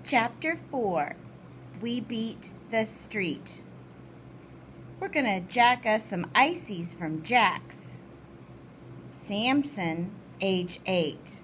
Chapter 4, We Beat the Street. We're gonna jack us some ices from Jack's. Samson, age 8.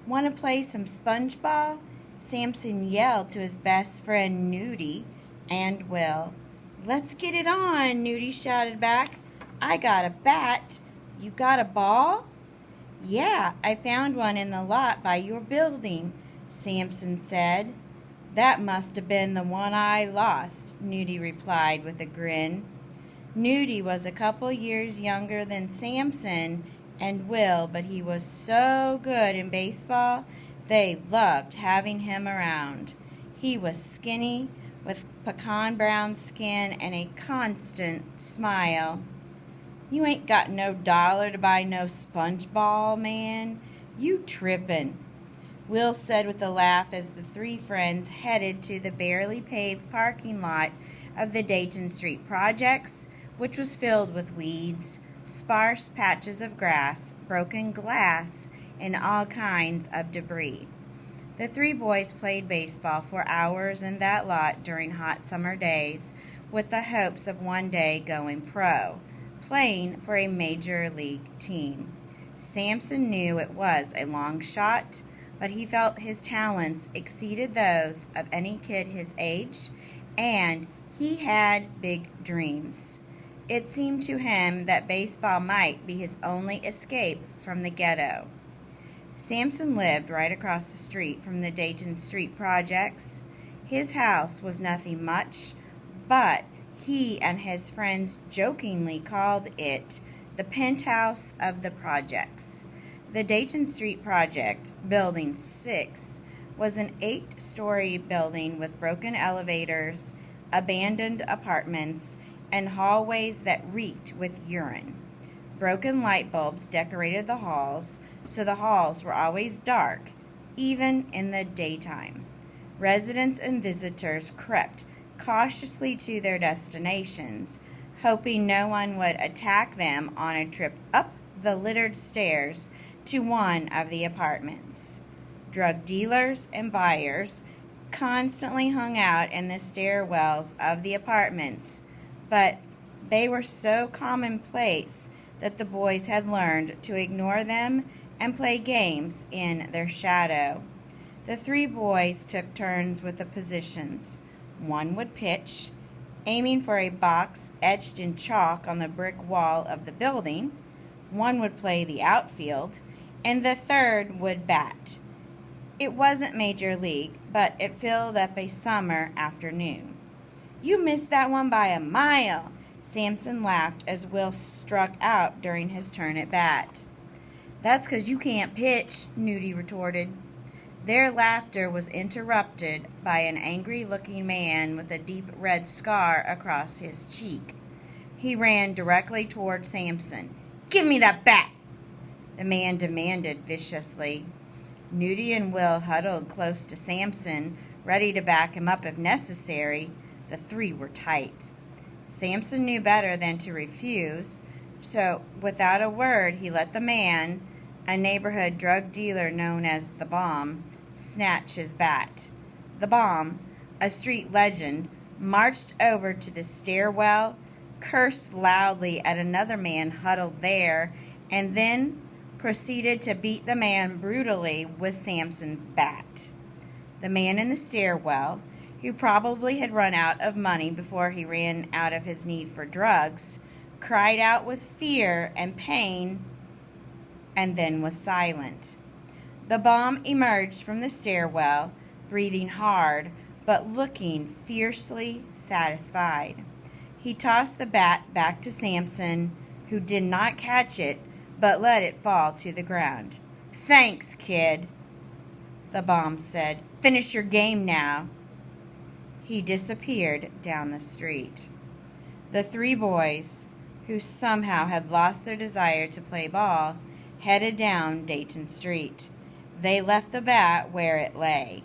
Wanna play some sponge ball? Samson yelled to his best friend Nudie and Will. Let's get it on, Nudie shouted back. I got a bat. You got a ball? Yeah, I found one in the lot by your building, Samson said. That must have been the one I lost, Nudie replied with a grin. Nudie was a couple years younger than Samson and Will, but he was so good in baseball, they loved having him around. He was skinny, with pecan brown skin and a constant smile. You ain't got no dollar to buy no sponge ball, man. You trippin', Will said with a laugh as the three friends headed to the barely paved parking lot of the Dayton Street Projects, which was filled with weeds, sparse patches of grass, broken glass, and all kinds of debris. The three boys played baseball for hours in that lot during hot summer days with the hopes of one day going pro, playing for a major league team. Samson knew it was a long shot, but he felt his talents exceeded those of any kid his age, and he had big dreams. It seemed to him that baseball might be his only escape from the ghetto. Samson lived right across the street from the Dayton Street Projects. His house was nothing much, but he and his friends jokingly called it the penthouse of the projects. The Dayton Street Project, Building 6, was an 8-story building with broken elevators, abandoned apartments, and hallways that reeked with urine. Broken light bulbs decorated the halls, so the halls were always dark, even in the daytime. Residents and visitors crept cautiously to their destinations, hoping no one would attack them on a trip up the littered stairs to one of the apartments. Drug dealers and buyers constantly hung out in the stairwells of the apartments, but they were so commonplace that the boys had learned to ignore them and play games in their shadow. The three boys took turns with the positions. One would pitch, aiming for a box etched in chalk on the brick wall of the building. One would play the outfield, and the third would bat. It wasn't Major League, but it filled up a summer afternoon. You missed that one by a mile, Samson laughed as Will struck out during his turn at bat. That's 'cause you can't pitch, Nudie retorted. Their laughter was interrupted by an angry-looking man with a deep red scar across his cheek. He ran directly toward Samson. Give me that bat, the man demanded viciously. Nudie and Will huddled close to Samson, ready to back him up if necessary. The three were tight. Samson knew better than to refuse, so without a word he let the man, a neighborhood drug dealer known as the Bomb, snatch his bat. The Bomb, a street legend, marched over to the stairwell, cursed loudly at another man huddled there, and then proceeded to beat the man brutally with Samson's bat. The man in the stairwell, who probably had run out of money before he ran out of his need for drugs, cried out with fear and pain and then was silent. The Bomb emerged from the stairwell, breathing hard but looking fiercely satisfied. He tossed the bat back to Samson, who did not catch it but let it fall to the ground. Thanks, kid, the Bomb said. Finish your game now. He disappeared down the street. The three boys, who somehow had lost their desire to play ball, headed down Dayton Street. They left the bat where it lay.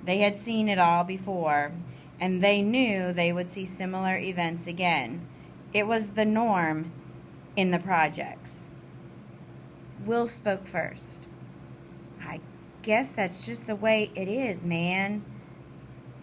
They had seen it all before, and they knew they would see similar events again. It was the norm in the projects. Will spoke first. I guess that's just the way it is, man.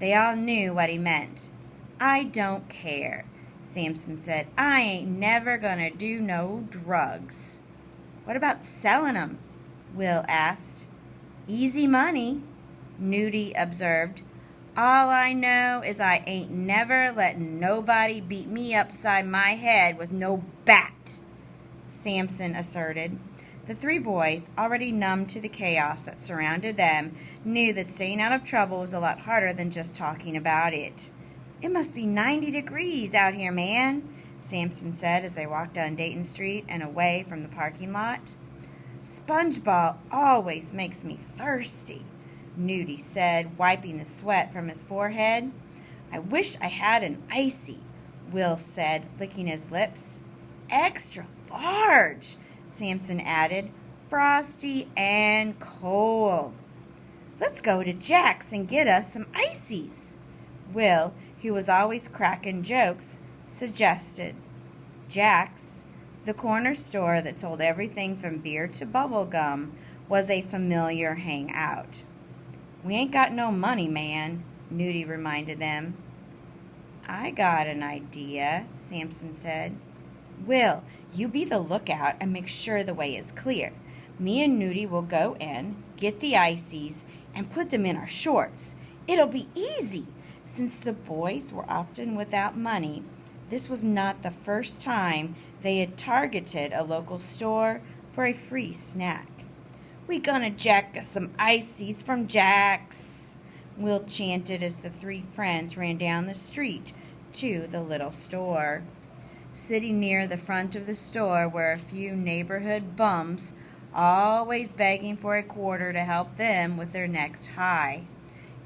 They all knew what he meant. "I don't care," Samson said. "I ain't never gonna do no drugs." "What about selling 'em?" Will asked. "Easy money," Nudie observed. "All I know is I ain't never letting nobody beat me upside my head with no bat," Samson asserted. The three boys, already numb to the chaos that surrounded them, knew that staying out of trouble was a lot harder than just talking about it. "It must be 90 degrees out here, man," Samson said as they walked down Dayton Street and away from the parking lot. "SpongeBob always makes me thirsty," Nudie said, wiping the sweat from his forehead. "I wish I had an icy," Will said, licking his lips. "Extra large," Samson added. "Frosty and cold." "Let's go to Jack's and get us some ices," Will, who was always cracking jokes, suggested. Jack's, the corner store that sold everything from beer to bubble gum, was a familiar hangout. "We ain't got no money, man," Nudie reminded them. "I got an idea," Samson said. "Will, you be the lookout and make sure the way is clear. Me and Nudie will go in, get the ices, and put them in our shorts. It'll be easy." Since the boys were often without money, this was not the first time they had targeted a local store for a free snack. "We gonna jack us some ices from Jack's," Will chanted as the three friends ran down the street to the little store. Sitting near the front of the store were a few neighborhood bums, always begging for a quarter to help them with their next high.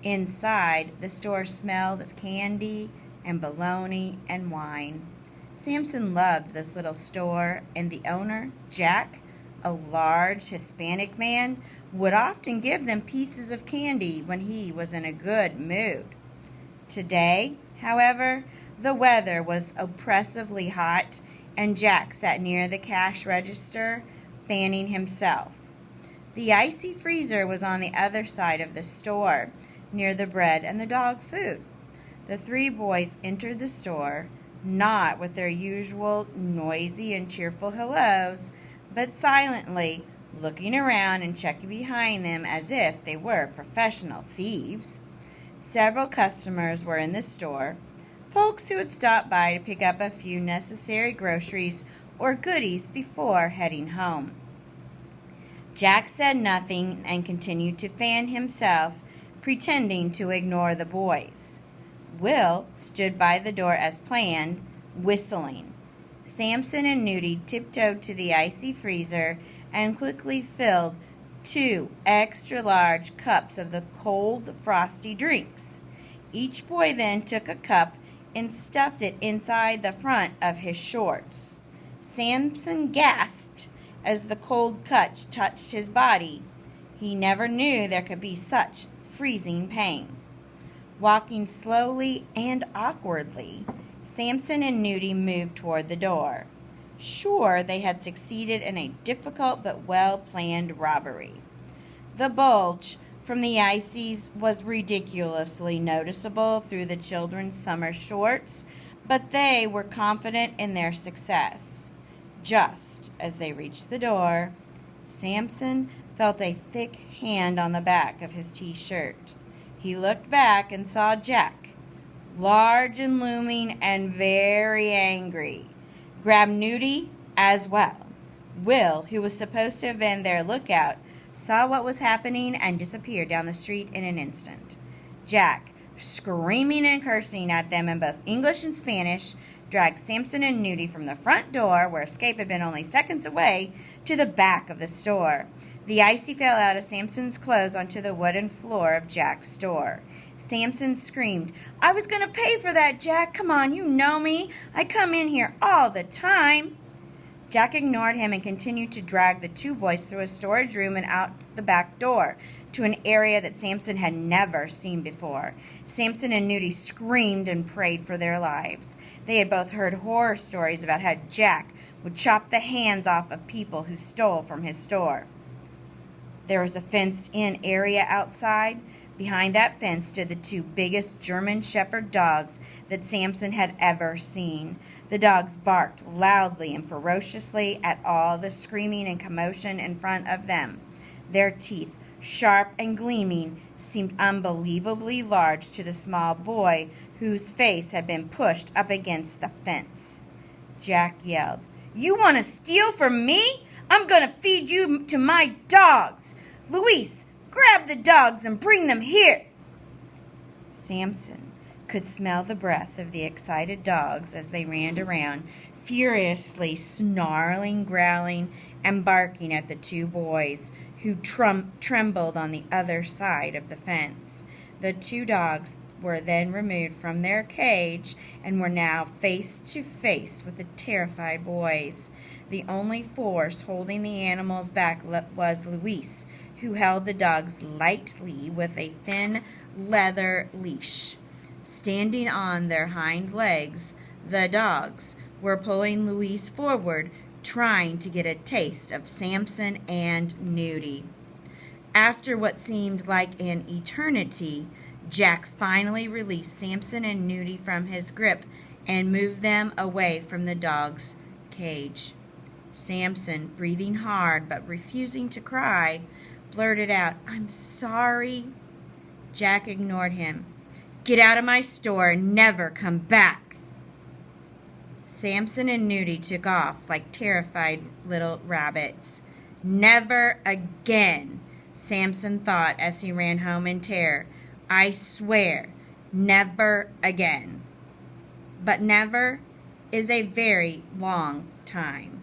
Inside, the store smelled of candy and bologna and wine. Samson loved this little store, and the owner, Jack, a large Hispanic man, would often give them pieces of candy when he was in a good mood. Today, however, the weather was oppressively hot, and Jack sat near the cash register, fanning himself. The icy freezer was on the other side of the store, near the bread and the dog food. The three boys entered the store, not with their usual noisy and cheerful hellos, but silently, looking around and checking behind them as if they were professional thieves. Several customers were in the store, folks who had stopped by to pick up a few necessary groceries or goodies before heading home. Jack said nothing and continued to fan himself, pretending to ignore the boys. Will stood by the door as planned, whistling. Samson and Nudie tiptoed to the icy freezer and quickly filled 2 extra-large cups of the cold, frosty drinks. Each boy then took a cup and stuffed it inside the front of his shorts. Samson gasped as the cold cup touched his body. He never knew there could be such freezing pain. Walking slowly and awkwardly, Samson and Nudie moved toward the door. Sure, they had succeeded in a difficult but well-planned robbery. The bulge from the ices was ridiculously noticeable through the children's summer shorts, but they were confident in their success. Just as they reached the door, Samson felt a thick hand on the back of his t-shirt. He looked back and saw Jack, large and looming and very angry, grab Nudie as well. Will, who was supposed to have been their lookout, saw what was happening and disappeared down the street in an instant. Jack, screaming and cursing at them in both English and Spanish, dragged Samson and Nudie from the front door, where escape had been only seconds away, to the back of the store. The icy fell out of Samson's clothes onto the wooden floor of Jack's store. Samson screamed, "I was going to pay for that, Jack. Come on, you know me. I come in here all the time." Jack ignored him and continued to drag the two boys through a storage room and out the back door to an area that Samson had never seen before. Samson and Nudie screamed and prayed for their lives. They had both heard horror stories about how Jack would chop the hands off of people who stole from his store. There was a fenced-in area outside, Behind that fence stood the two biggest German Shepherd dogs that Samson had ever seen. The dogs barked loudly and ferociously at all the screaming and commotion in front of them. Their teeth, sharp and gleaming, seemed unbelievably large to the small boy whose face had been pushed up against the fence. Jack yelled, "You want to steal from me? I'm going to feed you to my dogs! Luis, grab the dogs and bring them here!" Samson could smell the breath of the excited dogs as they ran around, furiously snarling, growling, and barking at the two boys, who trembled on the other side of the fence. The two dogs were then removed from their cage and were now face to face with the terrified boys. The only force holding the animals back was Luis, who held the dogs lightly with a thin leather leash. Standing on their hind legs, the dogs were pulling Luis forward, trying to get a taste of Samson and Nudie. After what seemed like an eternity, Jack finally released Samson and Nudie from his grip and moved them away from the dog's cage. Samson, breathing hard but refusing to cry, blurted out, "I'm sorry." Jack ignored him. "Get out of my store and never come back." Samson and Nudie took off like terrified little rabbits. "Never again," Samson thought as he ran home in terror. "I swear, never again." But never is a very long time.